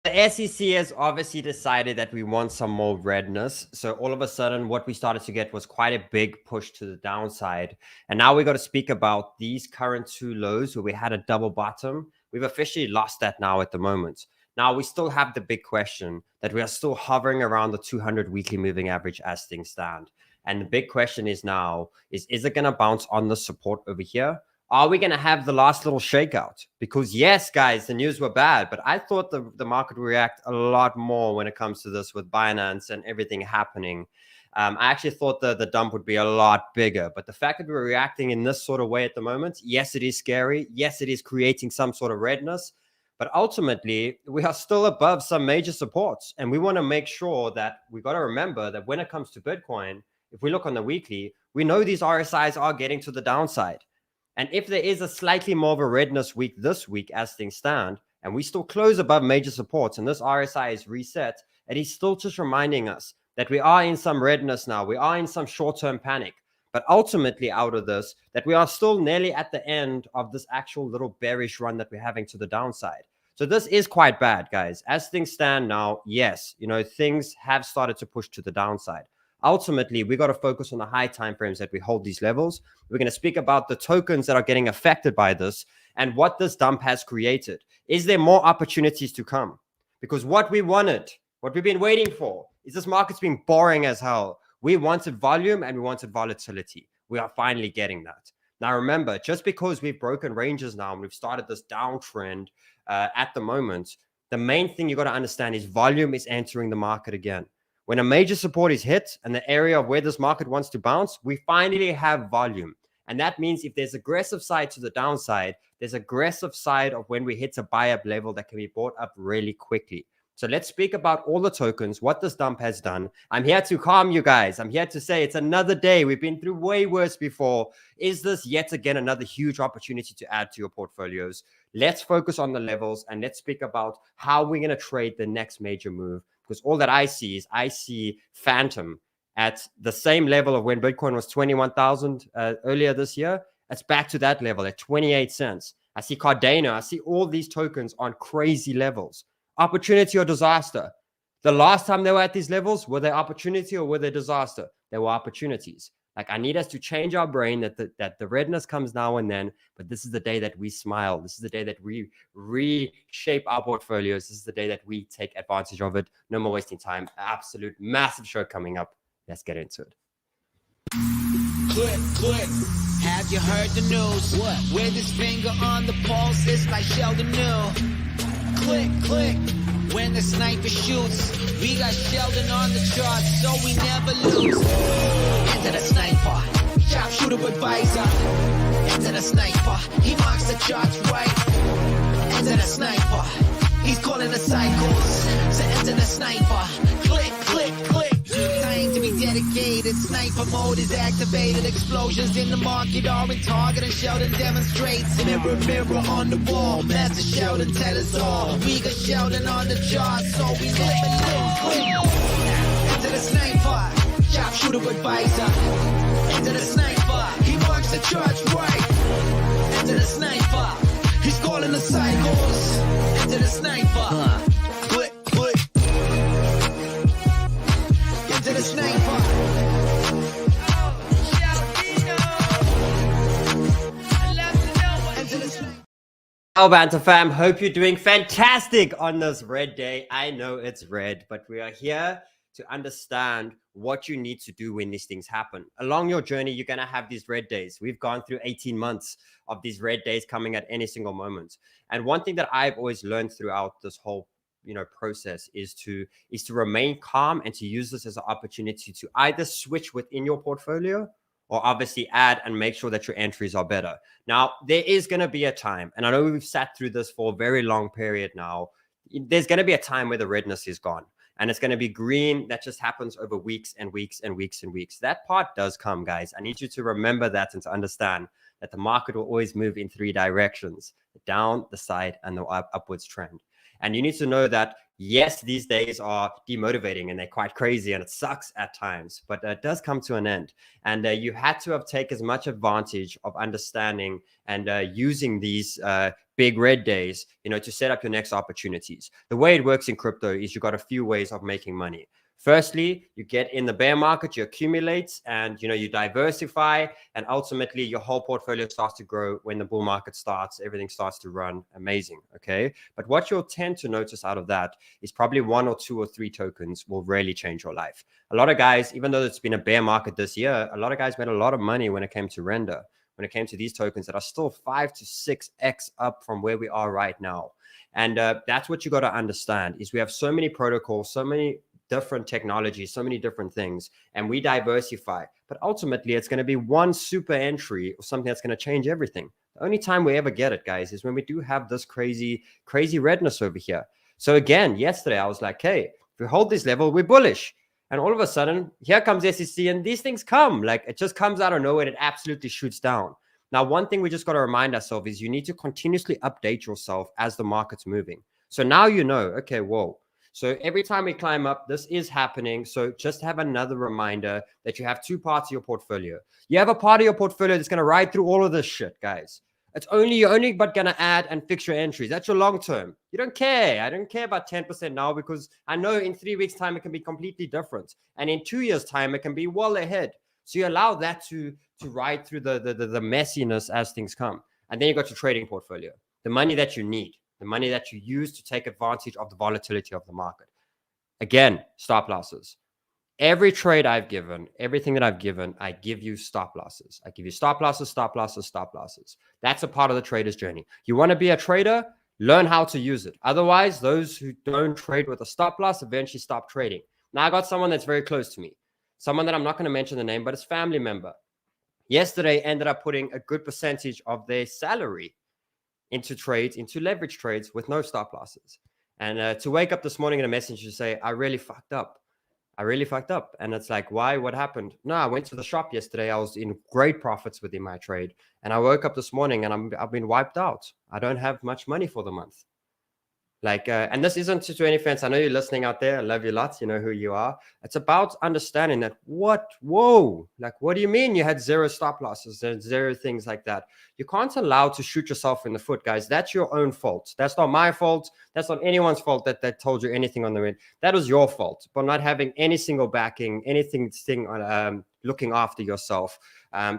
The SEC has obviously decided that we want some more redness. So all of a sudden, what we started to get was quite a big push to the downside. And now we got to speak about these current two lows where we had a double bottom. We've officially lost that now at the moment. Now we still have the big question that we are still hovering around the 200 weekly moving average as things stand. And the big question is now, is it going to bounce on the support over here? Are we going to have the last little shakeout? Because yes, guys, the news were bad, but I thought the market would react a lot more when it comes to this with Binance and everything happening. I actually thought the dump would be a lot bigger, but the fact that we're reacting in this sort of way at the moment, yes, it is scary. Yes, it is creating some sort of redness, but ultimately we are still above some major supports. And we want to make sure that we got to remember that when it comes to Bitcoin, if we look on the weekly, we know these RSIs are getting to the downside. And if there is a slightly more of a redness week this week as things stand, and we still close above major supports and this RSI is reset, it is still just reminding us that we are in some redness now. We are in some short-term panic. But ultimately out of this, that we are still nearly at the end of this actual little bearish run that we're having to the downside. So this is quite bad, guys. As things stand now, yes, things have started to push to the downside. Ultimately, we got to focus on the high time frames that we hold these levels. We're going to speak about the tokens that are getting affected by this and what this dump has created. Is there more opportunities to come? Because what we wanted, what we've been waiting for, is this market's been boring as hell. We wanted volume and we wanted volatility. We are finally getting that. Now, remember, just because we've broken ranges now and we've started this downtrend at the moment, the main thing you got to understand is volume is entering the market again. When a major support is hit and the area of where this market wants to bounce, we finally have volume. And that means if there's aggressive side to the downside, there's aggressive side of when we hit a buy-up level that can be bought up really quickly. So let's speak about all the tokens, what this dump has done. I'm here to calm you guys. I'm here to say it's another day. We've been through way worse before. Is this yet again another huge opportunity to add to your portfolios? Let's focus on the levels and let's speak about how we're going to trade the next major move. Because all that I see Phantom at the same level of when Bitcoin was 21,000 earlier this year. It's back to that level at 28 cents. I see Cardano. I see all these tokens on crazy levels. Opportunity or disaster? The last time they were at these levels, were they opportunity or were they disaster? They were opportunities. Like, I need us to change our brain that the redness comes now and then, but this is the day that we smile. This is the day that we reshape our portfolios. This is the day that we take advantage of it. No more wasting time. Absolute massive show coming up. Let's get into it. Click. Have you heard the news? What? With his finger on the pulse, it's like Sheldon knew. Click. When the sniper shoots, we got Sheldon on the charts, so we never lose. Enter the sniper, sharpshooter advisor. Enter the sniper, he marks the charts right. Enter the sniper, he's calling the cycles. So enter the sniper, click. Time to be dedicated, sniper mode is activated. Explosions in the market are in target and Sheldon demonstrates. Mirror on the wall, Master Sheldon tell us all. We got Sheldon on the charts, so we never lose. Enter the sniper, sharpshooter advisor. Enter the sniper, he marks the charts right. Enter the sniper, he's calling the cycles. Enter the sniper, click. Enter the sniper. Crypto Banter fam, hope you're doing fantastic on this red day. I know it's red, but we are here to understand what you need to do when these things happen. Along your journey, you're going to have these red days. We've gone through 18 months of these red days coming at any single moment. And one thing that I've always learned throughout this whole process is to remain calm and to use this as an opportunity to either switch within your portfolio or obviously add and make sure that your entries are better. Now, there is going to be a time, and I know we've sat through this for a very long period now. There's going to be a time where the redness is gone and it's going to be green. That just happens over weeks and weeks and weeks and weeks. That part does come, guys. I need you to remember that and to understand that the market will always move in three directions: the down, the side, and the upwards trend. And you need to know that, yes, these days are demotivating and they're quite crazy and it sucks at times, but it does come to an end. And you had to take as much advantage of understanding and using these big red days, to set up your next opportunities. The way it works in crypto is you've got a few ways of making money. Firstly, you get in the bear market, you accumulate, and you diversify, and ultimately your whole portfolio starts to grow. When the bull market starts, everything starts to run amazing. Okay, but what you'll tend to notice out of that is probably 1 or 2 or 3 tokens will really change your life. A lot of guys, even though it's been a bear market this year, a lot of guys made a lot of money when it came to render, when it came to these tokens that are still 5 to 6x up from where we are right now. And that's what you got to understand, is we have so many protocols, so many different technologies, so many different things, and we diversify. But ultimately, it's going to be one super entry or something that's going to change everything. The only time we ever get it, guys, is when we do have this crazy redness over here. So again, yesterday, I was like, hey, if we hold this level, we're bullish. And all of a sudden, here comes SEC, and these things come. Like, it just comes out of nowhere, and it absolutely shoots down. Now, one thing we just got to remind ourselves is you need to continuously update yourself as the market's moving. So now okay, whoa. So every time we climb up, this is happening. So just have another reminder that you have 2 parts of your portfolio. You have a part of your portfolio that's going to ride through all of this shit, guys. You're only but going to add and fix your entries. That's your long term. You don't care. I don't care about 10% now, because I know in 3 weeks' time, it can be completely different. And in 2 years' time, it can be well ahead. So you allow that to ride through the messiness as things come. And then you got your trading portfolio, the money that you need, the money that you use to take advantage of the volatility of the market. Again, stop losses. Every trade I've given, everything that I've given, I give you stop losses. I give you stop losses, stop losses, stop losses. That's a part of the trader's journey. You want to be a trader? Learn how to use it. Otherwise, those who don't trade with a stop loss eventually stop trading. Now, I got someone that's very close to me, someone that I'm not going to mention the name, but it's a family member. Yesterday ended up putting a good percentage of their salary into trades, into leverage trades with no stop losses. And to wake up this morning in a message to say, I really fucked up. And it's like, why? What happened? No, I went to the shop yesterday. I was in great profits within my trade. And I woke up this morning and I've been wiped out. I don't have much money for the month. Like, and this isn't to any offense. I know you're listening out there. I love you lots. You know who you are. It's about understanding that what do you mean you had 0 stop losses and 0 things like that? You can't allow to shoot yourself in the foot, guys. That's your own fault. That's not my fault. That's not anyone's fault that told you anything on the end. That was your fault for not having any single backing, anything looking after yourself.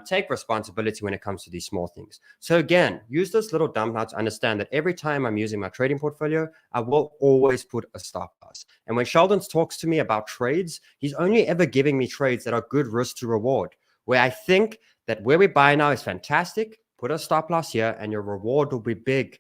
Take responsibility when it comes to these small things. So again, use this little dump now to understand that every time I'm using my trading portfolio, I will always put a stop loss. And when Sheldon talks to me about trades, he's only ever giving me trades that are good risk to reward, where I think that where we buy now is fantastic. Put a stop loss here and your reward will be big.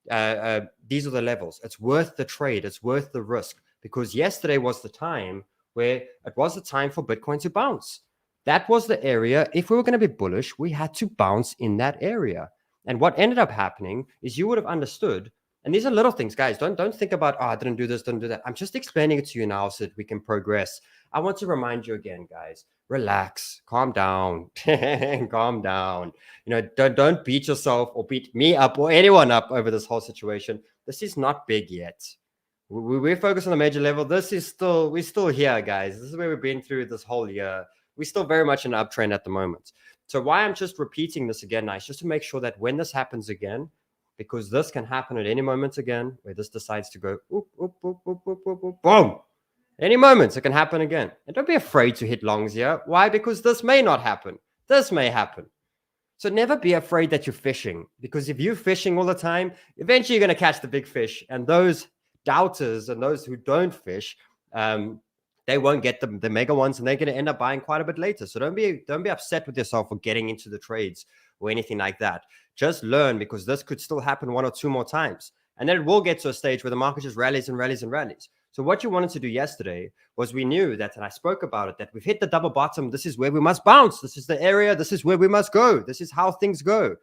These are the levels. It's worth the trade. It's worth the risk, because yesterday was the time where it was the time for Bitcoin to bounce. That was the area. If we were going to be bullish, we had to bounce in that area. And what ended up happening is you would have understood. And these are little things, guys. Don't think about, I didn't do this, didn't do that. I'm just explaining it to you now so that we can progress. I want to remind you again, guys, relax, calm down, calm down. Don't beat yourself or beat me up or anyone up over this whole situation. This is not big yet. We're focused on the major level. We're still here, guys. This is where we've been through this whole year. We're still very much in an uptrend at the moment. So why I'm just repeating this again now is just to make sure that when this happens again, because this can happen at any moment again, where this decides to go, boom. Any moment, it can happen again. And don't be afraid to hit longs here. Why? Because this may not happen. This may happen. So never be afraid that you're fishing, because if you're fishing all the time, eventually you're going to catch the big fish. And those doubters and those who don't fish, they won't get the mega ones, and they're going to end up buying quite a bit later. So don't be upset with yourself for getting into the trades or anything like that. Just learn, because this could still happen 1 or 2 more times. And then it will get to a stage where the market just rallies and rallies and rallies. So what you wanted to do yesterday was, we knew that, and I spoke about it, that we've hit the double bottom. This is where we must bounce. This is the area. This is where we must go. This is how things go.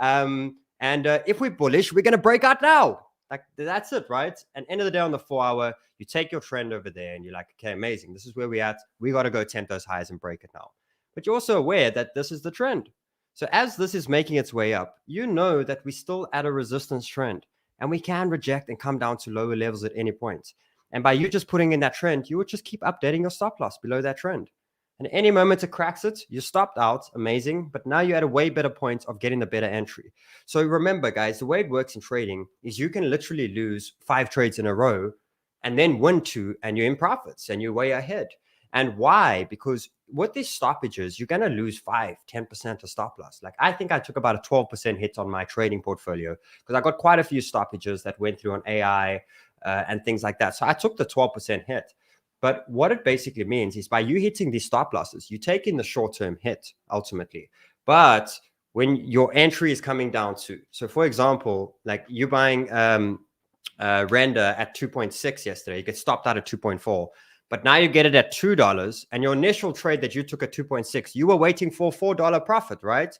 If we're bullish, we're going to break out now. Like, that's it, right? And end of the day, on the 4 hour, you take your trend over there and you're like, okay, amazing. This is where we're at. We got to go tempt those highs and break it now. But you're also aware that this is the trend. So as this is making its way up, you know that we're still at a resistance trend. and we can reject and come down to lower levels at any point. And by you just putting in that trend, you would just keep updating your stop loss below that trend. And any moment it cracks it, you stopped out, amazing, but now you're at a way better point of getting the better entry. So remember, guys, the way it works in trading is you can literally lose 5 trades in a row and then win 2, and you're in profits and you're way ahead. And why? Because with these stoppages, you're going to lose 5-10% of stop loss. Like, I think I took about a 12% hit on my trading portfolio because I got quite a few stoppages that went through on AI and things like that. So I took the 12% hit. But what it basically means is by you hitting these stop losses, you take in the short-term hit ultimately. But when your entry is coming down to, so for example, like you buying render at 2.6 yesterday, you get stopped out at 2.4. But now you get it at $2, and your initial trade that you took at 2.6, you were waiting for $4 profit, right?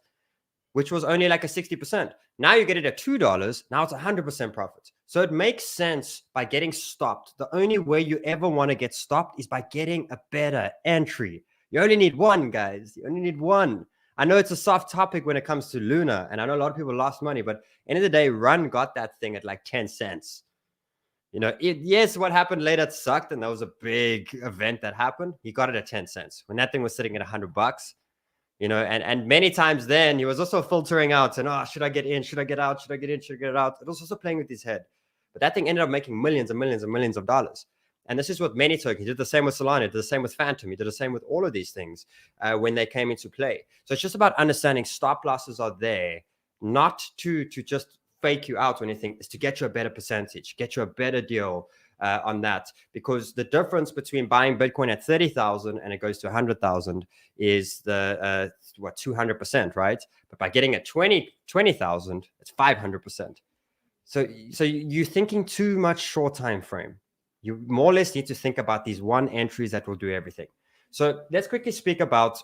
Which was only like a 60%. Now you get it at $2. Now it's 100% profit. So it makes sense by getting stopped. The only way you ever want to get stopped is by getting a better entry. You only need one, guys. You only need one. I know it's a soft topic when it comes to Luna, and I know a lot of people lost money, but end of the day, Run got that thing at like 10 cents. You know, yes, what happened later sucked, and that was a big event that happened. He got it at 10 cents when that thing was sitting at $100. You know, and many times then he was also filtering out and, oh, should I get in? Should I get out? Should I get in? Should I get out? It was also playing with his head. But that thing ended up making millions and millions and millions of dollars. And this is what many tokens. He did the same with Solana. He did the same with Phantom. He did the same with all of these things when they came into play. So it's just about understanding stop losses are there, not to just fake you out or anything. It's to get you a better percentage, get you a better deal on that, because the difference between buying Bitcoin at 30,000 and it goes to 100,000 is the 200%, right? But by getting at 20,000, it's 500%. So you're thinking too much short time frame. You more or less need to think about these one entries that will do everything. So let's quickly speak about.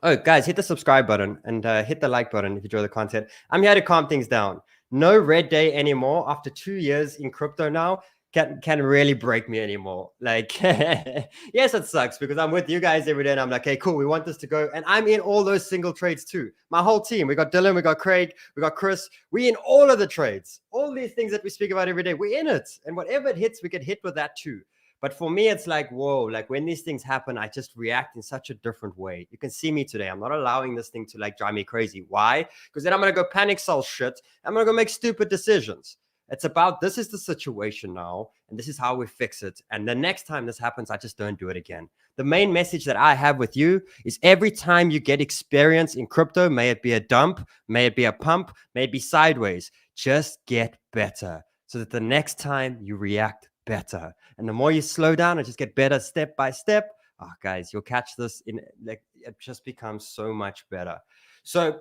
Oh, guys, hit the subscribe button and hit the like button if you enjoy the content. I'm here to calm things down. No red day anymore. After 2 years in crypto now, can really break me anymore. Like, yes, it sucks because I'm with you guys every day and I'm like, hey, cool, we want this to go. And I'm in all those single trades too. My whole team, we got Dylan, we got Craig, we got Chris. We in all of the trades. All these things that we speak about every day, we're in it. And whatever it hits, we get hit with that too. But for me, it's like, whoa, like when these things happen, I just react in such a different way. You can see me today. I'm not allowing this thing to like drive me crazy. Why? Because then I'm going to go panic sell shit. I'm going to go make stupid decisions. It's about, this is the situation now, and this is how we fix it. And the next time this happens, I just don't do it again. The main message that I have with you is every time you get experience in crypto, may it be a dump, may it be a pump, may it be sideways, just get better so that the next time you react better. And the more you slow down and just get better step by step, oh, guys, you'll catch this in, like, it just becomes so much better. So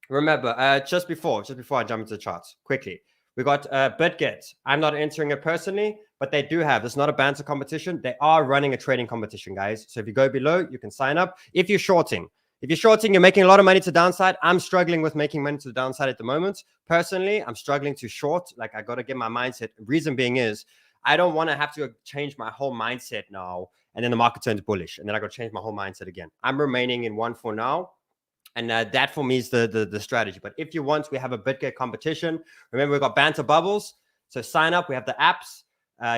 remember, just before I jump into the charts, quickly, we got Bitget. I'm not entering it personally, but they do have. This is not a banter competition. They are running a trading competition, guys. So if you go below, you can sign up. If you're shorting, you're making a lot of money to the downside. I'm struggling with making money to the downside at the moment. Personally, I'm struggling to short. Like, I got to get my mindset. Reason being is I don't want to have to change my whole mindset now, and then the market turns bullish, and then I got to change my whole mindset again. I'm remaining in one for now. And that for me is the strategy. But if you want, we have a Bitget competition. Remember, we've got Banter Bubbles. So sign up. We have the apps.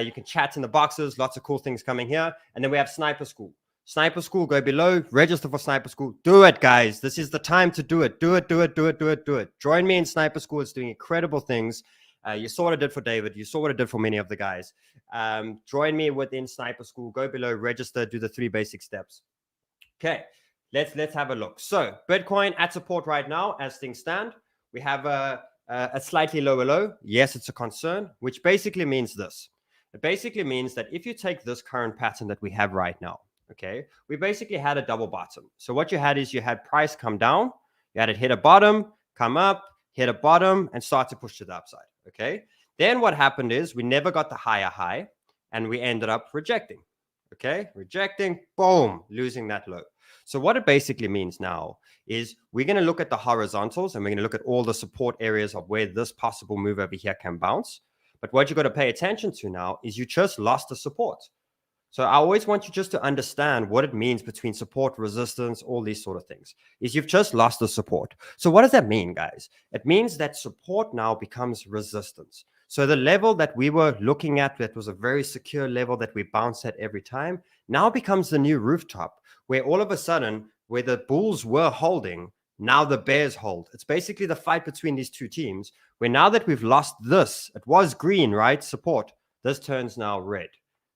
You can chat in the boxes. Lots of cool things coming here. And then we have Sniper School. Sniper School, go below. Register for Sniper School. Do it, guys. This is the time to do it. Do it. Join me in Sniper School. It's doing incredible things. You saw what I did for David. You saw what I did for many of the guys. Join me within Sniper School. Go below. Register. Do the 3 basic steps. Okay. Let's have a look. So Bitcoin at support right now, as things stand. We have a slightly lower low. Yes, it's a concern, which basically means this. It basically means that if you take this current pattern that we have right now, okay, we basically had a double bottom. So what you had is you had price come down, you had it hit a bottom, come up, hit a bottom, and start to push to the upside, okay? Then what happened is we never got the higher high, and we ended up rejecting, okay? Rejecting, boom, losing that low. So what it basically means now is we're going to look at the horizontals and we're going to look at all the support areas of where this possible move over here can bounce. But what you've got to pay attention to now is you just lost the support. So I always want you just to understand what it means between support, resistance, all these sort of things, is you've just lost the support. So what does that mean, guys? It means that support now becomes resistance. So the level that we were looking at, that was a very secure level that we bounce at every time, now becomes the new rooftop, where all of a sudden, where the bulls were holding, now the bears hold. It's basically the fight between these two teams, where now that we've lost this, it was green, right? Support. This turns now red.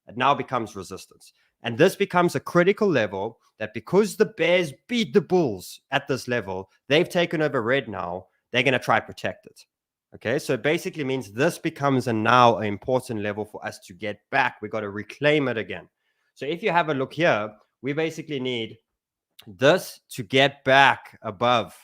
It now becomes resistance. And this becomes a critical level that, because the bears beat the bulls at this level, they've taken over red now. They're going to try to protect it. Okay, so it basically means this becomes now an important level for us to get back. We got to reclaim it again. So if you have a look here, we basically need this to get back above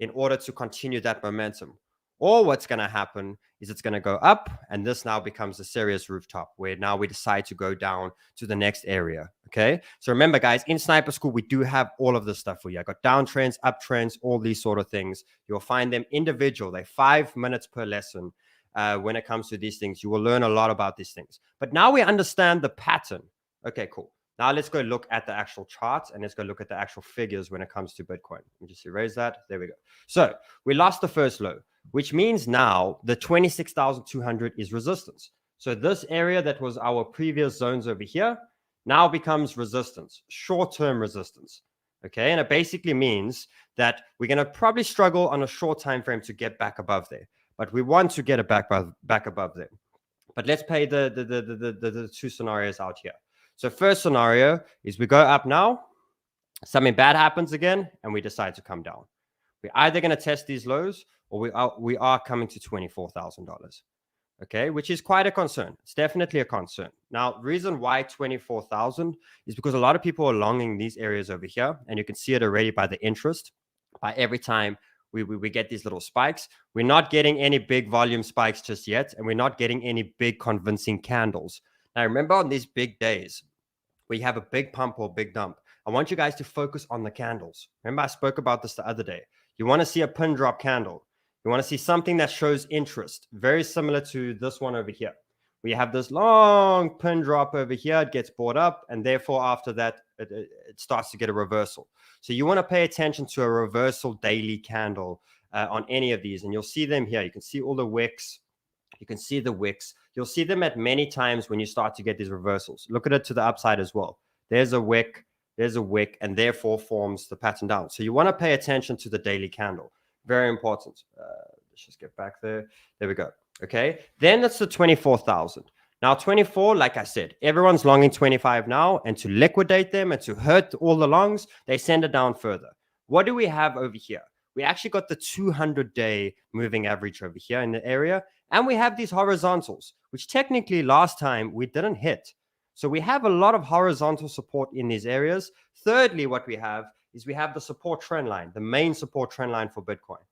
in order to continue that momentum. Or what's going to happen is it's going to go up, and this now becomes a serious rooftop, where now we decide to go down to the next area. Okay, so remember, guys, in Sniper School, we do have all of this stuff for you. I got downtrends, uptrends, all these sort of things. You'll find them individual. They're 5 minutes per lesson. When it comes to these things, you will learn a lot about these things. But now we understand the pattern. Okay, cool. Now let's go look at the actual charts, and let's go look at the actual figures when it comes to Bitcoin. Let me just erase that. There we go. So we lost the first low, which means now the 26,200 is resistance. So this area that was our previous zones over here now becomes resistance, short-term resistance. Okay, and it basically means that we're going to probably struggle on a short time frame to get back above there, but we want to get it back above there. But let's play the two scenarios out here. So first scenario is we go up now, something bad happens again, and we decide to come down. We're either going to test these lows, or we are coming to $24,000. Okay, which is quite a concern. It's definitely a concern. Now, the reason why 24,000 is because a lot of people are longing these areas over here, and you can see it already by the interest. By every time we get these little spikes, we're not getting any big volume spikes just yet, and we're not getting any big convincing candles. Now, remember, on these big days, we have a big pump or big dump. I want you guys to focus on the candles. Remember, I spoke about this the other day. You want to see a pin drop candle. You want to see something that shows interest, very similar to this one over here. We have this long pin drop over here. It gets bought up, and therefore after that, it starts to get a reversal. So you want to pay attention to a reversal daily candle on any of these, and you'll see them here. You can see all the wicks. You can see the wicks. You'll see them at many times when you start to get these reversals. Look at it to the upside as well. There's a wick, and therefore forms the pattern down. So you want to pay attention to the daily candle. Very important. Let's just get back there. There we go. Okay. Then that's the 24,000. Now 24, like I said, everyone's longing 25 now, and to liquidate them and to hurt all the longs, they send it down further. What do we have over here? We actually got the 200-day moving average over here in the area, and we have these horizontals, which technically last time we didn't hit. So we have a lot of horizontal support in these areas. Thirdly, what we have is we have the support trend line, the main support trend line for Bitcoin.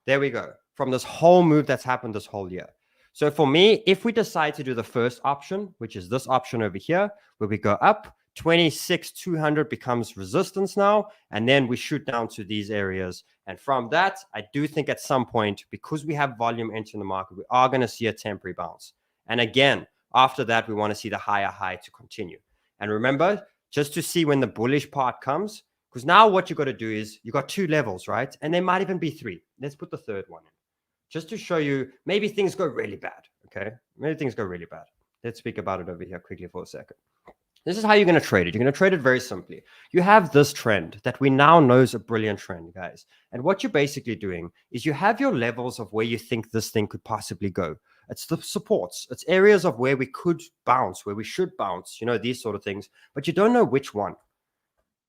There we go. From this whole move that's happened this whole year. So for me, if we decide to do the first option, which is this option over here, where we go up, 26,200 becomes resistance now, and then we shoot down to these areas. And from that, I do think at some point, because we have volume entering the market, we are going to see a temporary bounce. And again, after that, we want to see the higher high to continue. And remember, just to see when the bullish part comes, because now what you got to do is you got two levels, right? And there might even be three. Let's put the third one in, just to show you maybe things go really bad. Okay, maybe things go really bad. Let's speak about it over here quickly for a second. This is how you're going to trade it. You're going to trade it very simply. You have this trend that we now know is a brilliant trend, guys. And what you're basically doing is you have your levels of where you think this thing could possibly go. It's the supports. It's areas of where we could bounce, where we should bounce, you know, these sort of things. But you don't know which one.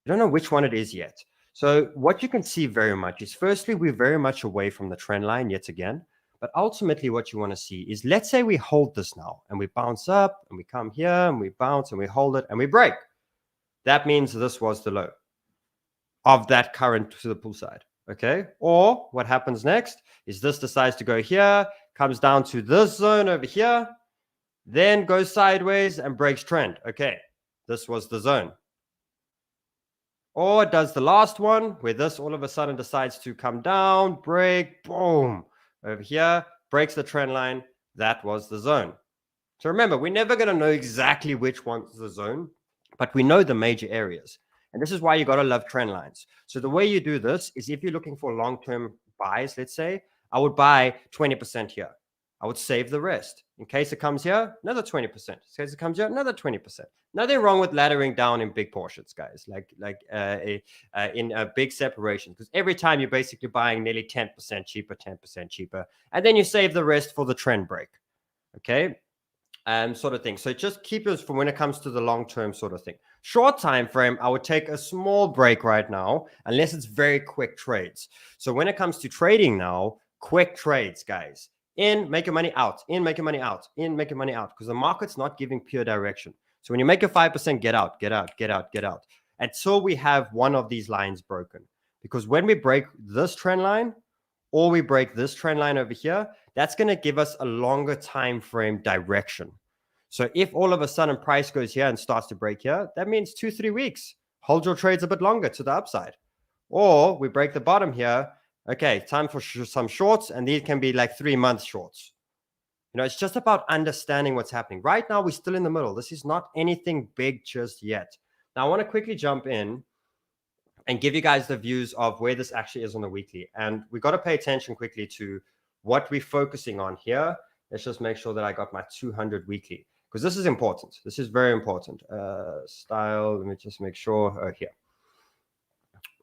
You don't know which one it is yet. So what you can see very much is, firstly, we're very much away from the trend line yet again. But ultimately what you want to see is, let's say we hold this now and we bounce up and we come here and we bounce and we hold it and we break. That means this was the low of that current to the pull side. Okay. Or what happens next is this decides to go here, comes down to this zone over here, then goes sideways and breaks trend. Okay. This was the zone. Or it does the last one where this all of a sudden decides to come down, break, boom. Over here, breaks the trend line. That was the zone. So remember, we're never going to know exactly which one's the zone, but we know the major areas. And this is why you got to love trend lines. So the way you do this is, if you're looking for long-term buys, let's say, I would buy 20% here. I would save the rest. In case it comes here, another 20%. In case it comes here, another 20%. Nothing wrong with laddering down in big portions, guys, in big separation, because every time you're basically buying nearly 10% cheaper, 10% cheaper, and then you save the rest for the trend break, okay? Sort of thing. So just keep it from when it comes to the long-term sort of thing. Short time frame, I would take a small break right now, unless it's very quick trades. So when it comes to trading now, quick trades, guys. In, make your money out. In, make your money out. In, make your money out. Because the market's not giving pure direction. So when you make a 5%, get out, get out, get out, get out. Until we have one of these lines broken. Because when we break this trend line, or we break this trend line over here, that's going to give us a longer time frame direction. So if all of a sudden price goes here and starts to break here, that means 2-3 weeks. Hold your trades a bit longer to the upside. Or we break the bottom here. Okay, time for some shorts, and these can be like 3-month shorts. You know, it's just about understanding what's happening. Right now, we're still in the middle. This is not anything big just yet. Now, I want to quickly jump in and give you guys the views of where this actually is on the weekly. And we got to pay attention quickly to what we're focusing on here. Let's just make sure that I got my 200 weekly, because this is important. This is very important. Style, let me just make sure here.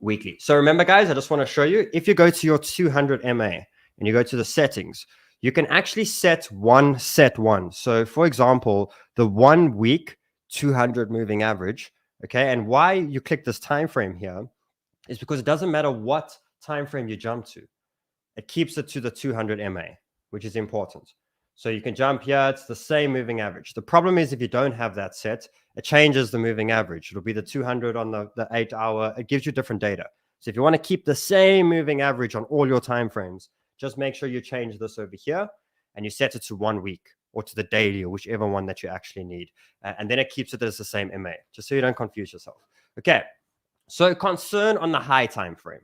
Weekly. So remember, guys, I just want to show you, if you go to your 200 MA and you go to the settings, you can actually set one. So for example, the 1 week 200 moving average. Okay. And why you click this time frame here is because it doesn't matter what time frame you jump to. It keeps it to the 200 MA, which is important. So you can jump here. It's the same moving average. The problem is if you don't have that set, it changes the moving average. It'll be the 200 on the 8 hour. It gives you different data. So if you want to keep the same moving average on all your time frames, just make sure you change this over here and you set it to 1 week or to the daily or whichever one that you actually need. And then it keeps it as the same MA, just so you don't confuse yourself. Okay. So concern on the high time frame.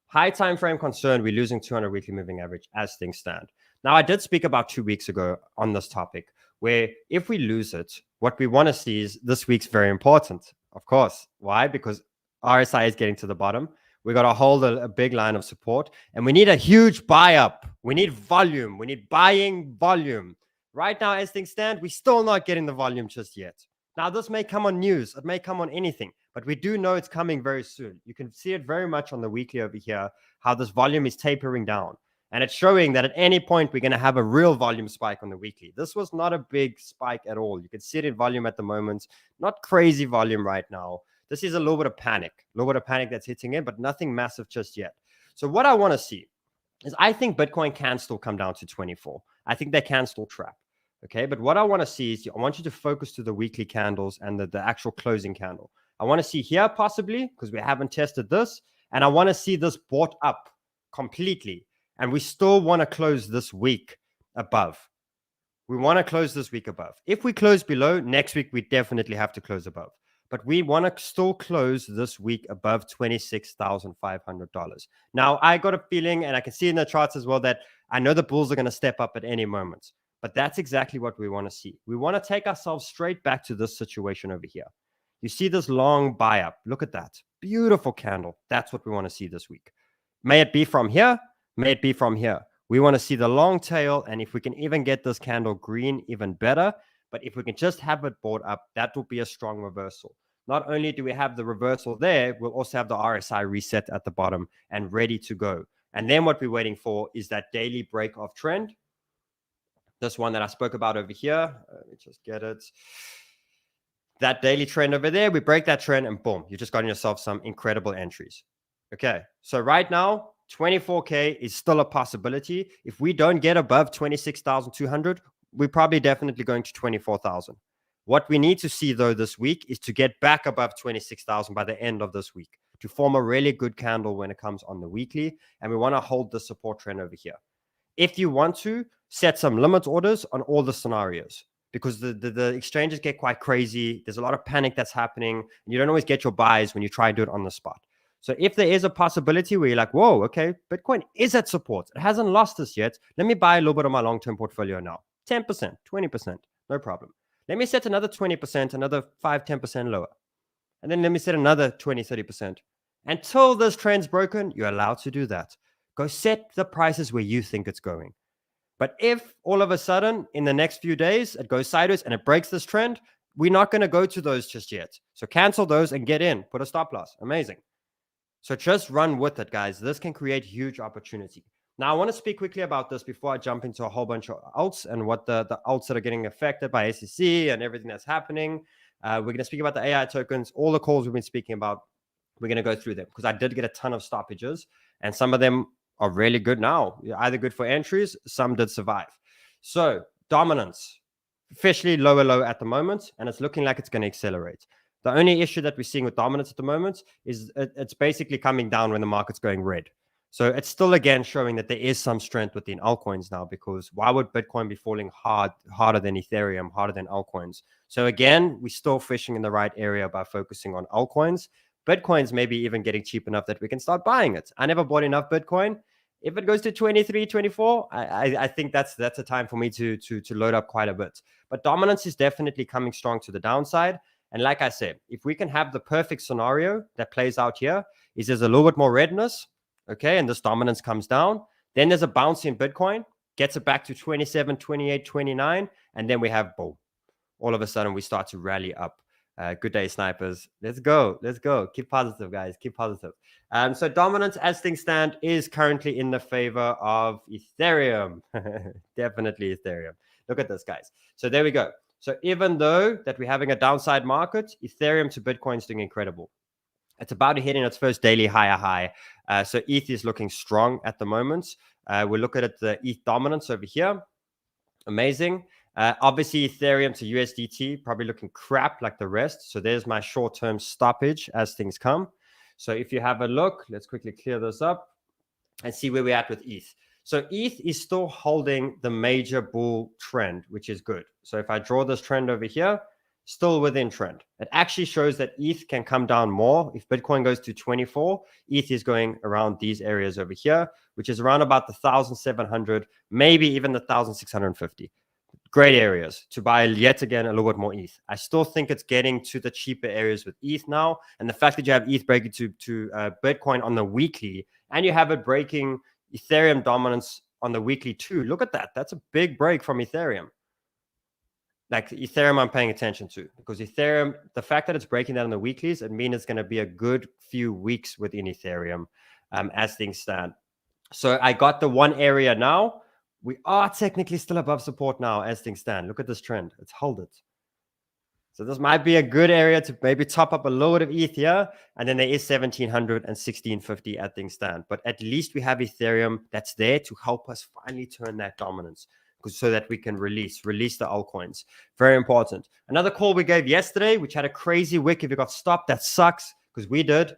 High time frame concern, we're losing 200 weekly moving average as things stand. Now, I did speak about 2 weeks ago on this topic, where if we lose it, what we want to see is this week's very important, of course. Why? Because RSI is getting to the bottom. We got to hold a big line of support, and we need a huge buy up. We need volume. We need buying volume. Right now, as things stand, we're still not getting the volume just yet. Now, this may come on news. It may come on anything, but we do know it's coming very soon. You can see it very much on the weekly over here, how this volume is tapering down. And it's showing that at any point, we're going to have a real volume spike on the weekly. This was not a big spike at all. You can see it in volume at the moment. Not crazy volume right now. This is a little bit of panic. A little bit of panic that's hitting in, but nothing massive just yet. So what I want to see is I think Bitcoin can still come down to 24. I think they can still trap. Okay, but what I want to see is I want you to focus to the weekly candles and the actual closing candle. I want to see here possibly, because we haven't tested this, and I want to see this bought up completely. And we still want to close this week above. We want to close this week above. If we close below, next week we definitely have to close above. But we want to still close this week above $26,500. Now, I got a feeling, and I can see in the charts as well, that I know the bulls are going to step up at any moment. But that's exactly what we want to see. We want to take ourselves straight back to this situation over here. You see this long buy up. Look at that. Beautiful candle. That's what we want to see this week. May it be from here. May it be from here. We want to see the long tail. And if we can even get this candle green, even better. But if we can just have it bought up, that will be a strong reversal. Not only do we have the reversal there, we'll also have the RSI reset at the bottom and ready to go. And then what we're waiting for is that daily break of trend. This one that I spoke about over here. Let me just get it. That daily trend over there, we break that trend and boom, you just got yourself some incredible entries. Okay, so right now, 24K is still a possibility. If we don't get above 26,200, we're probably definitely going to 24,000. What we need to see though this week is to get back above 26,000 by the end of this week to form a really good candle when it comes on the weekly. And we want to hold the support trend over here. If you want to, set some limit orders on all the scenarios because the exchanges get quite crazy. There's a lot of panic that's happening. And you don't always get your buys when you try to do it on the spot. So if there is a possibility where you're like, whoa, okay, Bitcoin is at support. It hasn't lost this yet. Let me buy a little bit of my long-term portfolio now. 10%, 20%, no problem. Let me set another 20%, another 5, 10% lower. And then let me set another 20, 30%. Until this trend's broken, you're allowed to do that. Go set the prices where you think it's going. But if all of a sudden in the next few days it goes sideways and it breaks this trend, we're not going to go to those just yet. So cancel those and get in, put a stop loss. Amazing. So just run with it, guys. This can create huge opportunity. Now, I want to speak quickly about this before I jump into a whole bunch of alts and what the alts that are getting affected by SEC and everything that's happening. We're going to speak about the AI tokens, all the calls we've been speaking about. We're going to go through them because I did get a ton of stoppages and some of them are really good now. Either good for entries, some did survive. So dominance, officially lower low at the moment, and it's looking like it's going to accelerate. The only issue that we're seeing with dominance at the moment is it's basically coming down when the market's going red. So it's still, again, showing that there is some strength within altcoins now, because why would Bitcoin be falling harder than Ethereum, harder than altcoins? So again, we're still fishing in the right area by focusing on altcoins. Bitcoin's maybe even getting cheap enough that we can start buying it. I never bought enough Bitcoin. If it goes to 23, 24, I think that's a time for me to load up quite a bit. But dominance is definitely coming strong to the downside. And like I said, if we can have the perfect scenario that plays out here, is there's a little bit more redness, okay, and this dominance comes down, then there's a bounce in Bitcoin, gets it back to 27, 28, 29, and then we have boom. All of a sudden, we start to rally up. Good day, snipers. Let's go. Let's go. Keep positive, guys. Keep positive. So dominance, as things stand, is currently in the favor of Ethereum. Definitely Ethereum. Look at this, guys. So there we go. So even though that we're having a downside market, Ethereum to Bitcoin is doing incredible. It's about to hit in its first daily higher high. So ETH is looking strong at the moment. We'll look at the ETH dominance over here. Amazing. Obviously, Ethereum to USDT, probably looking crap like the rest. So there's my short-term stoppage as things come. So if you have a look, let's quickly clear this up and see where we're at with ETH. So ETH is still holding the major bull trend, which is good. So if I draw this trend over here, still within trend. It actually shows that ETH can come down more. If Bitcoin goes to 24, ETH is going around these areas over here, which is around about the 1,700, maybe even the 1,650. Great areas to buy yet again a little bit more ETH. I still think it's getting to the cheaper areas with ETH now. And the fact that you have ETH breaking to Bitcoin on the weekly, and you have it breaking Ethereum dominance on the weekly too. Look at that. That's a big break from Ethereum. Like Ethereum, I'm paying attention to, because Ethereum, the fact that it's breaking down on the weeklies, it means it's going to be a good few weeks within Ethereum as things stand. So I got the one area now. We are technically still above support now as things stand. Look at this trend. It's held it. So this might be a good area to maybe top up a load of ETH here. And then there is 1,700 and 1,650 at things stand. But at least we have Ethereum that's there to help us finally turn that dominance, so that we can release the altcoins. Very important. Another call we gave yesterday, which had a crazy wick. If it got stopped, that sucks, because we did.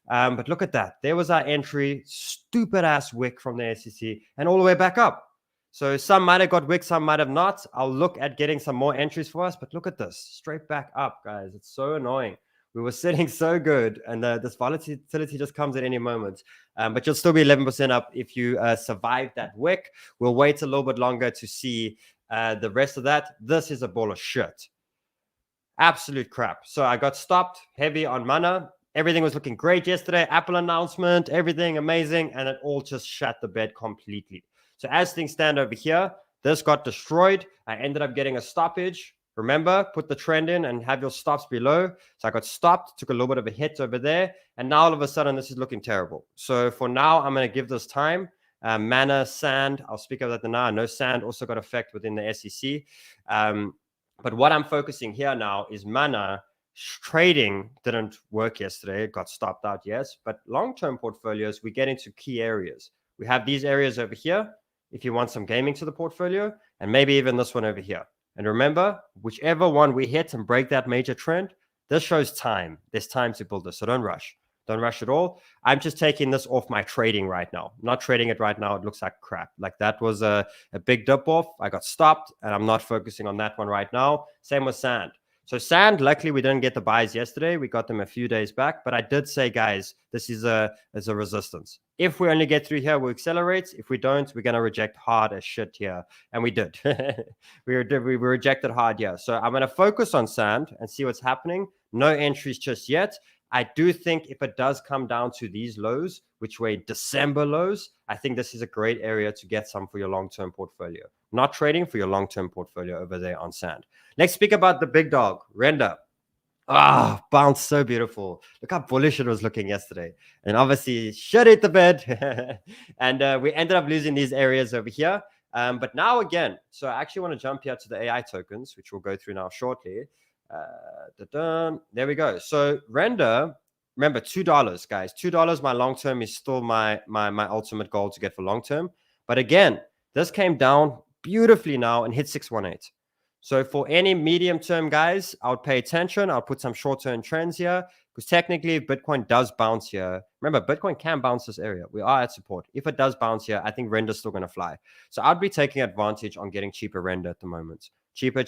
But look at that. There was our entry. Stupid ass wick from the SEC and all the way back up. So some might have got wick, some might have not. I'll look at getting some more entries for us, but look at this, straight back up, guys. It's so annoying. We were sitting so good, and this volatility just comes at any moment. But you'll still be 11% up if you survive that wick. We'll wait a little bit longer to see the rest of that. This is a ball of shit. Absolute crap. So I got stopped heavy on mana. Everything was looking great yesterday. Apple announcement, everything amazing, and it all just shut the bed completely. So as things stand over here, this got destroyed. I ended up getting a stoppage. Remember, put the trend in and have your stops below. So I got stopped, took a little bit of a hit over there. And now all of a sudden, this is looking terrible. So for now, I'm going to give this time. Mana, sand, I'll speak about that now. I know sand also got effect within the SEC. But what I'm focusing here now is mana. Trading didn't work yesterday. It got stopped out, yes. But long-term portfolios, we get into key areas. We have these areas over here. If you want some gaming to the portfolio, and maybe even this one over here. And remember, whichever one we hit and break that major trend, this shows time. There's time to build this, so don't rush. Don't rush at all. I'm just taking this off my trading right now. I'm not trading it right now. It looks like crap. Like that was a big dip off. I got stopped, and I'm not focusing on that one right now. Same with sand. So sand, luckily we didn't get the buys yesterday. We got them a few days back. But I did say, guys, this is a resistance. If we only get through here, we'll accelerate. If we don't, we're going to reject hard as shit here. And we did. we rejected hard here. So I'm going to focus on sand and see what's happening. No entries just yet. I do think if it does come down to these lows, which were December lows, I think this is a great area to get some for your long-term portfolio. Not trading, for your long-term portfolio over there on sand. Let's speak about the big dog, Render. Bounced so beautiful. Look how bullish it was looking yesterday. And obviously, should hit the bed. And we ended up losing these areas over here. But now again, so I actually want to jump here to the AI tokens, which we'll go through now shortly. There we go. So Render, remember, $2, guys. $2, my long-term is still my ultimate goal to get for long-term. But again, this came down beautifully now and hit 618. So for any medium-term guys, I would pay attention. I'll put some short-term trends here because technically if Bitcoin does bounce here, remember, Bitcoin can bounce this area. We are at support. If it does bounce here, I think Render's still going to fly. So I'd be taking advantage on getting cheaper Render at the moment. Cheaper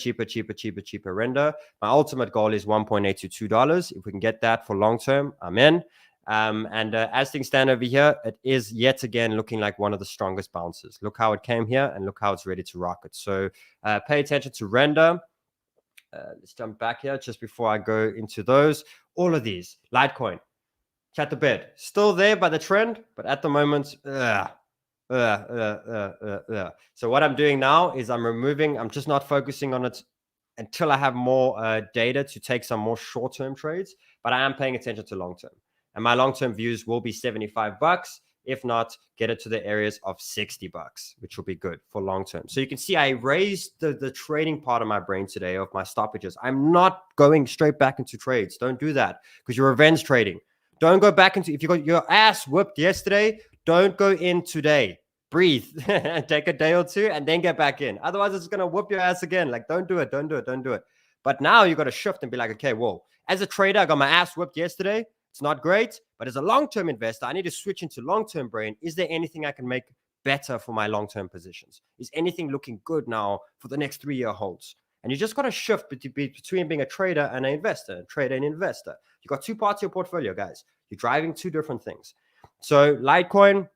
Render. My ultimate goal is $1.8 to $2. If we can get that for long-term, I'm in. As things stand over here, it is yet again looking like one of the strongest bounces. Look how it came here and look how it's ready to rocket. So pay attention to Render. Let's jump back here just before I go into those. All of these, Litecoin, chat the bed, still there by the trend, but at the moment, So what I'm doing now is I'm just not focusing on it until I have more data to take some more short-term trades, but I am paying attention to long-term. And my long-term views will be $75. If not, get it to the areas of $60, which will be good for long-term. So you can see I raised the trading part of my brain today of my stoppages. I'm not going straight back into trades. Don't do that because you're revenge trading. Don't go back into, if you got your ass whooped yesterday, don't go in today. Breathe, take a day or two and then get back in. Otherwise, it's going to whoop your ass again. Like, don't do it. But now you got to shift and be like, okay, whoa, as a trader, I got my ass whooped yesterday. It's not great, but as a long-term investor, I need to switch into long-term brain. Is there anything I can make better for my long-term positions? Is anything looking good now for the next 3-year holds? And you just got to shift between being a trader and an investor, You got two parts of your portfolio, guys. You're driving two different things. So Litecoin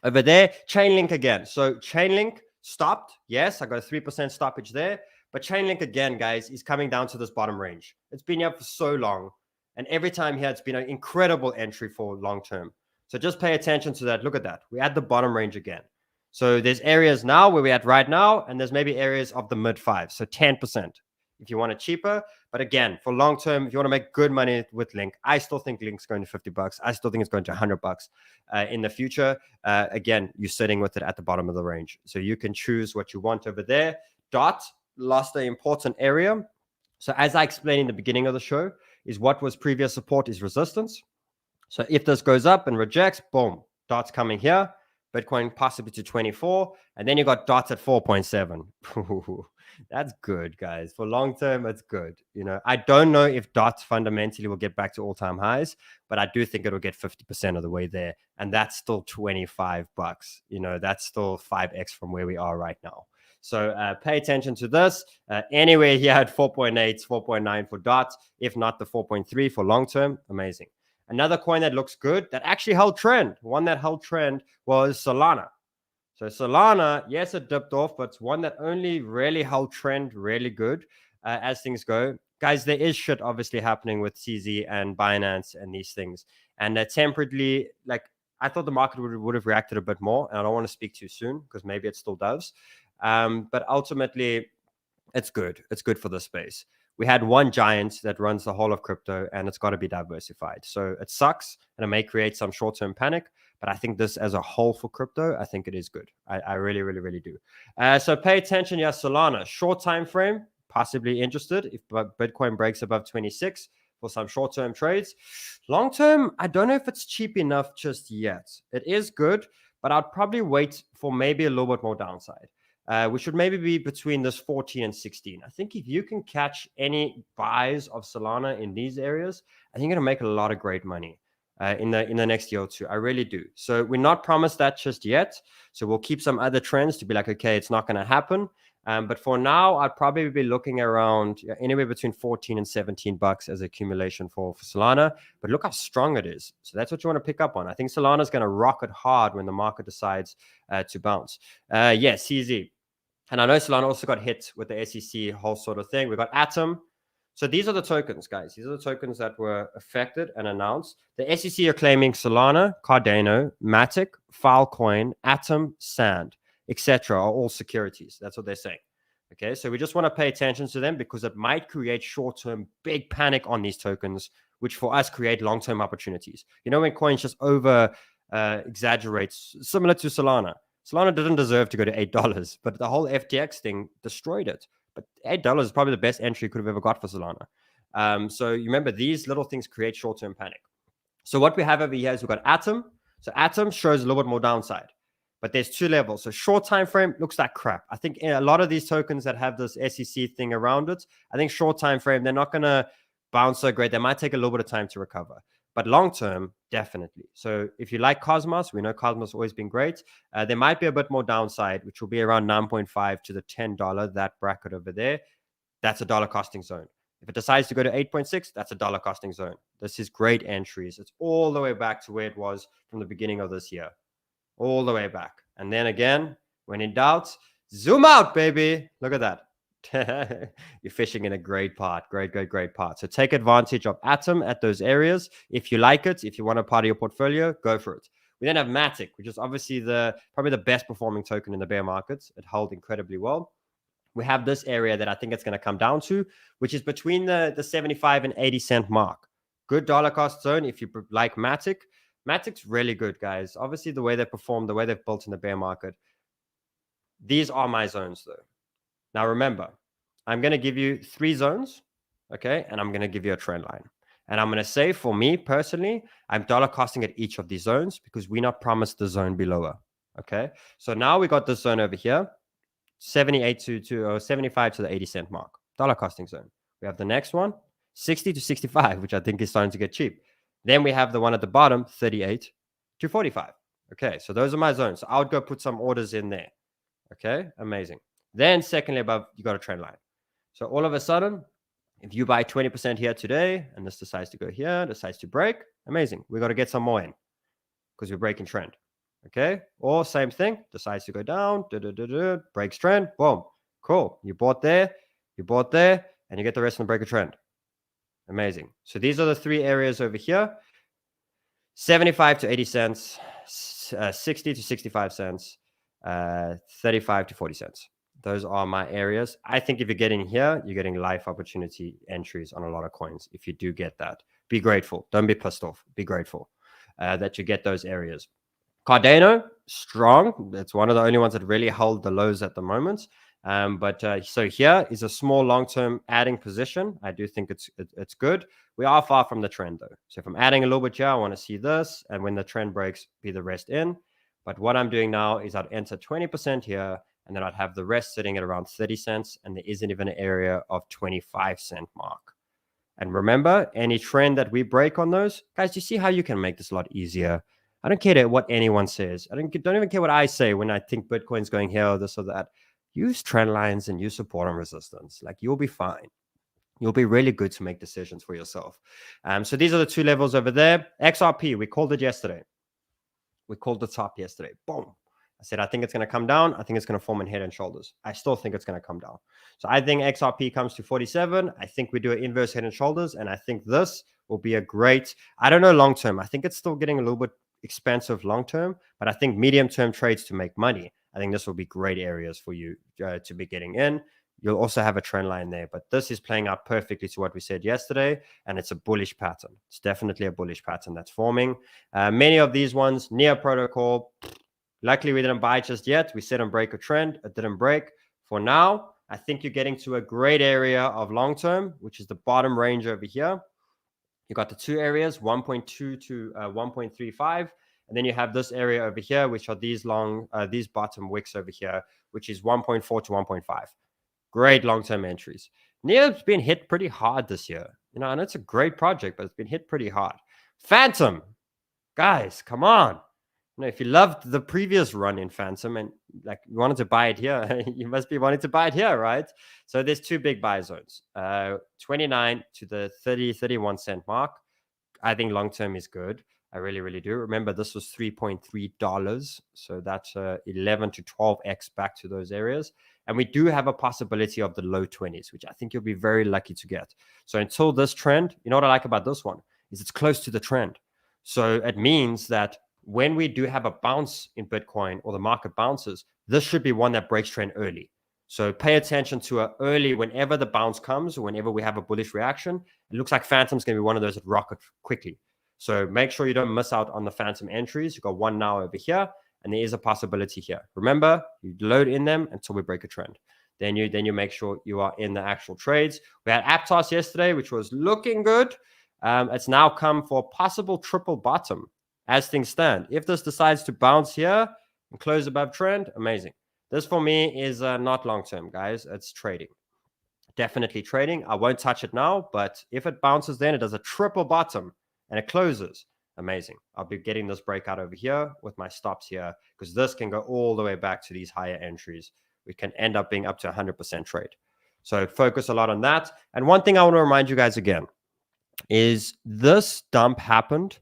over there, Chainlink again. So Chainlink stopped. Yes, I got a 3% stoppage there. But Chainlink again, guys, is coming down to this bottom range. It's been here for so long. And every time here, it's been an incredible entry for long term. So just pay attention to that. Look at that. We're at the bottom range again. So there's areas now where we're at right now, and there's maybe areas of the mid fives. So 10% if you want it cheaper. But again, for long term, if you want to make good money with Link, I still think Link's going to $50. I still think it's going to $100 in the future. Again, you're sitting with it at the bottom of the range. So you can choose what you want over there. DOT lost an important area. So as I explained in the beginning of the show, is what was previous support is resistance. So if this goes up and rejects, boom, DOT's coming here. Bitcoin possibly to 24. And then you got DOT at 4.7. That's good, guys. For long term, it's good. You know, I don't know if DOT fundamentally will get back to all-time highs, but I do think it'll get 50% of the way there. And that's still $25. You know, that's still 5x from where we are right now. So pay attention to this. Anywhere here at 4.8, 4.9 for DOT, if not the 4.3 for long term, amazing. Another coin that looks good, that actually held trend. One that held trend was Solana. So Solana, yes, it dipped off, but it's one that only really held trend really good as things go. Guys, there is shit obviously happening with CZ and Binance and these things. And temporarily, like, I thought the market would have reacted a bit more. And I don't want to speak too soon because maybe it still does. But ultimately, it's good. It's good for the space. We had one giant that runs the whole of crypto, and it's got to be diversified. So it sucks, and it may create some short-term panic. But I think this as a whole for crypto, I think it is good. I really, really, really do. So pay attention. Yeah, Solana, short time frame, possibly interested if Bitcoin breaks above 26 for some short-term trades. Long-term, I don't know if it's cheap enough just yet. It is good, but I'd probably wait for maybe a little bit more downside. We should maybe be between this 14 and 16. I think if you can catch any buys of Solana in these areas, I think it'll make a lot of great money in the next year or two. I really do. So we're not promised that just yet. So we'll keep some other trends to be like, okay, it's not going to happen. But for now, I'd probably be looking around anywhere between 14 and $17 as accumulation for Solana. But look how strong it is. So that's what you want to pick up on. I think Solana is going to rocket hard when the market decides to bounce. Yeah, CZ. And I know Solana also got hit with the SEC whole sort of thing. We got Atom. So these are the tokens, guys. These are the tokens that were affected and announced. The SEC are claiming Solana, Cardano, MATIC, Filecoin, Atom, Sand, etc. are all securities. That's what they're saying. Okay, so we just want to pay attention to them because it might create short-term big panic on these tokens, which for us create long-term opportunities. You know, when coins just over exaggerates, similar to Solana. Solana didn't deserve to go to $8, but the whole FTX thing destroyed it. But $8 is probably the best entry you could have ever got for Solana. So you remember, these little things create short-term panic. So what we have over here is we've got Atom. So Atom shows a little bit more downside, but there's two levels. So short time frame looks like crap. I think a lot of these tokens that have this SEC thing around it, I think short time frame, they're not going to bounce so great. They might take a little bit of time to recover. But long term, definitely. So if you like Cosmos, we know Cosmos has always been great. There might be a bit more downside, which will be around 9.5 to the $10, that bracket over there. That's a dollar costing zone. If it decides to go to 8.6, that's a dollar costing zone. This is great entries. It's all the way back to where it was from the beginning of this year. All the way back. And then again, when in doubt, zoom out, baby. Look at that. You're fishing in a great part. Great part. So take advantage of Atom at those areas. If you like it, if you want a part of your portfolio, go for it. We then have MATIC, which is obviously probably the best performing token in the bear markets. It held incredibly well. We have this area that I think it's going to come down to, which is between the 75 and 80 cent mark. Good dollar cost zone if you like MATIC. MATIC's really good, guys. Obviously, the way they perform, the way they've built in the bear market. These are my zones, though. Now, remember, I'm going to give you 3 zones, okay? And I'm going to give you a trend line. And I'm going to say, for me personally, I'm dollar costing at each of these zones because we're not promised the zone below, okay? So now we got this zone over here, 78 to 75 to the 80 cent mark, dollar costing zone. We have the next one, 60 to 65, which I think is starting to get cheap. Then we have the one at the bottom, 38 to 45. Okay, so those are my zones. So I would go put some orders in there. Okay, amazing. Then secondly above, you got a trend line. So all of a sudden, if you buy 20% here today, and this decides to go here, decides to break, amazing. We got to get some more in because we're breaking trend. Okay, or same thing, decides to go down, breaks trend, boom, cool. You bought there, and you get the rest of the break of trend. Amazing. So these are the 3 areas over here: 75 to 80 cents, 60 to 65 cents, 35 to 40 cents. Those are my areas. I think if you're getting here, you're getting life opportunity entries on a lot of coins. If you do get that, be grateful. Don't be pissed off. Be grateful that you get those areas. Cardano, strong. It's one of the only ones that really hold the lows at the moment. So here is a small long-term adding position. I do think it's good. We are far from the trend though. So if I'm adding a little bit here, I want to see this, and when the trend breaks, be the rest in. But what I'm doing now is I'd enter 20% here, and then I'd have the rest sitting at around 30 cents, and there isn't even an area of 25 cent mark. And remember, any trend that we break on those, guys, you see how you can make this a lot easier. I don't care what anyone says. I don't even care what I say when I think Bitcoin's going here or this or that. Use trend lines and use support and resistance. Like, you'll be fine. You'll be really good to make decisions for yourself. So these are the 2 levels over there. XRP, we called it yesterday. We called the top yesterday. Boom. I said, I think it's going to come down. I think it's going to form in head and shoulders. I still think it's going to come down. So I think XRP comes to 47. I think we do an inverse head and shoulders. And I think this will be a great, I don't know, long term. I think it's still getting a little bit expensive long term, but I think medium term trades to make money, I think this will be great areas for you to be getting in. You'll also have a trend line there, but this is playing out perfectly to what we said yesterday, and it's a bullish pattern. It's definitely a bullish pattern that's forming. Many of these ones, Near Protocol, luckily we didn't buy it just yet. We said on break a trend, it didn't break. For now, I think you're getting to a great area of long term, which is the bottom range over here. You got the 2 areas, 1.2 to 1.35. And then you have this area over here, which are these bottom wicks over here, which is 1.4 to 1.5. Great long-term entries. Near's been hit pretty hard this year. You know, and it's a great project, but it's been hit pretty hard. Phantom, guys, come on. You know, if you loved the previous run in Phantom and like you wanted to buy it here, you must be wanting to buy it here, right? So there's 2 big buy zones, 29 to the 31 cent mark. I think long-term is good. I really, really do. Remember, this was $3.3. So that's 11 to 12x back to those areas. And we do have a possibility of the low 20s, which I think you'll be very lucky to get. So until this trend, you know what I like about this one is it's close to the trend. So it means that when we do have a bounce in Bitcoin or the market bounces, this should be one that breaks trend early. So pay attention to it early whenever the bounce comes or whenever we have a bullish reaction. It looks like Phantom's going to be one of those that rocket quickly. So make sure you don't miss out on the Phantom entries. You've got one now over here, and there is a possibility here. Remember, you load in them until we break a trend. Then you make sure you are in the actual trades. We had Aptos yesterday, which was looking good. It's now come for a possible triple bottom as things stand. If this decides to bounce here and close above trend, amazing. This for me is not long-term, guys. It's trading. Definitely trading. I won't touch it now, but if it bounces then, it does a triple bottom and it closes, amazing. I'll be getting this breakout over here with my stops here because this can go all the way back to these higher entries. We can end up being up to 100% trade. So focus a lot on that. And one thing I want to remind you guys again is this dump happened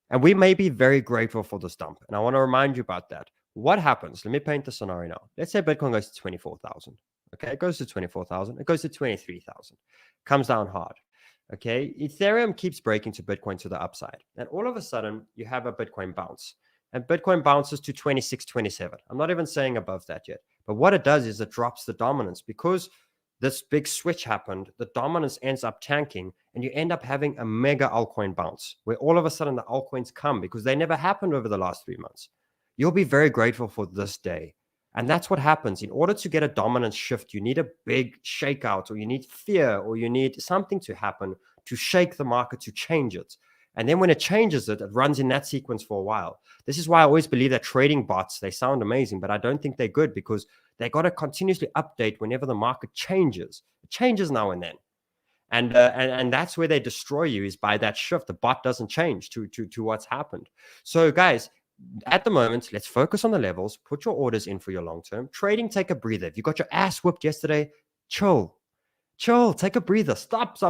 and we may be very grateful for this dump. And I want to remind you about that. What happens? Let me paint the scenario now. Let's say Bitcoin goes to 24,000. Okay, it goes to 24,000. It goes to 23,000. Comes down hard. Okay, Ethereum keeps breaking to Bitcoin to the upside. And all of a sudden, you have a Bitcoin bounce. And Bitcoin bounces to 26, 27. I'm not even saying above that yet. But what it does is it drops the dominance. Because this big switch happened, the dominance ends up tanking. And you end up having a mega altcoin bounce. Where all of a sudden, the altcoins come. Because they never happened over the last 3 months. You'll be very grateful for this day. And that's what happens. In order to get a dominance shift, you need a big shakeout, or you need fear, or you need something to happen to shake the market, to change it. And then when it changes it, it runs in that sequence for a while. This is why I always believe that trading bots, they sound amazing, but I don't think they're good because they got to continuously update whenever the market changes. It changes now and then. And that's where they destroy you, is by that shift. The bot doesn't change to what's happened. So guys, at the moment, let's focus on the levels. Put your orders in for your long term. Trading, take a breather. If you got your ass whipped yesterday, chill. Take a breather. Stop.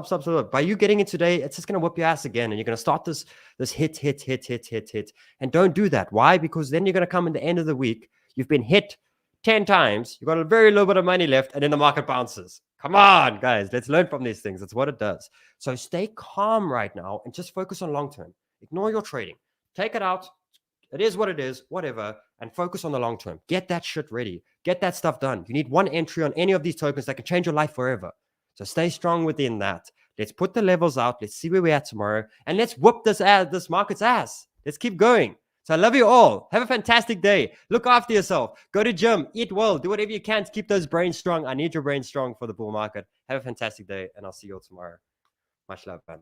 By you getting it today, it's just going to whip your ass again. And you're going to start this hit. And don't do that. Why? Because then you're going to come in the end of the week. You've been hit 10 times. You've got a very little bit of money left. And then the market bounces. Come on, guys. Let's learn from these things. That's what it does. So stay calm right now and just focus on long term. Ignore your trading. Take it out. It is what it is, whatever, and focus on the long term. Get that shit ready. Get that stuff done. You need one entry on any of these tokens that can change your life forever. So stay strong within that. Let's put the levels out. Let's see where we're at tomorrow. And let's whoop this market's ass. Let's keep going. So I love you all. Have a fantastic day. Look after yourself. Go to gym. Eat well. Do whatever you can to keep those brains strong. I need your brain strong for the bull market. Have a fantastic day, and I'll see you all tomorrow. Much love, fam.